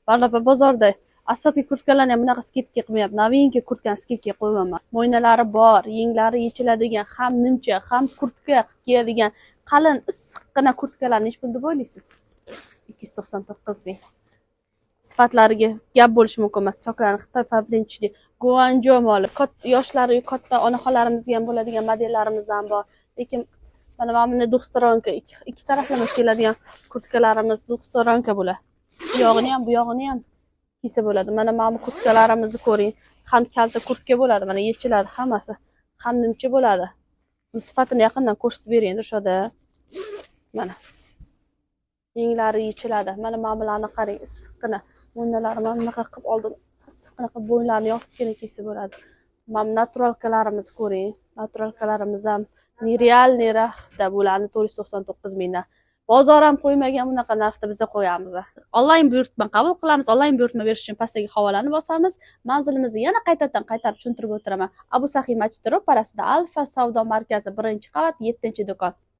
Barlab bozorda asosiy kurtkalarni ham bunaqa skidka qilmayapti. Novinki kurtkani skidka qo'ymayman. Mo'ynalari bor, yenglari yechiladigan, ham nimcha, ham kurtka kiyadigan qalin issiqqina kurtkalarni nech pul deb o'ylaysiz? 299 ming. Sifatlariga gap bo'lishi mumkin emas. Choklarini Xitoy fabrikasi Guanzhou moli. Yoshlari katta onaxonlarimizga ham bo'ladigan modellarimiz ham bor. Lekin mana buni duxstoronka ikki taraflama keladigan kurtkalarimiz duxstoronka bo'ladi. Bu yog'ini ham, bu yog'ini ham kiysa bo'ladi. Mana kurtkalarimizni ko'ring. Ham kalta kurtka bo'ladi. Mana yechiladi hammasi. Ham nimcha bo'ladi. Sifatini yaqindan ko'rsatib bering Dilshoda. Mana. Yenglari yechiladi. Mana bularni qarang, issiqqina. Mo'ynalari mana bunaqa qilib oldin issiqqina qilib bo'yinlarni yopib kiysa bo'ladi. Mana naturalkalarimizni ko'ring. Naturalkalarimiz ham real narxda bo'ladi 499 mingdan. Bozor ham qo'ymagan bunaqa narxda biz qo'yamiz. Onlayn buyurtma qabul qilamiz. Onlayn buyurtma berish uchun pastdagi havolani bosamiz. Manzilimizni yana qaytarib tushuntirib o'tiraman. Abu Sahiy masjidi ro'parasida Alfa savdo markazi 1-qavat 7-do'kon.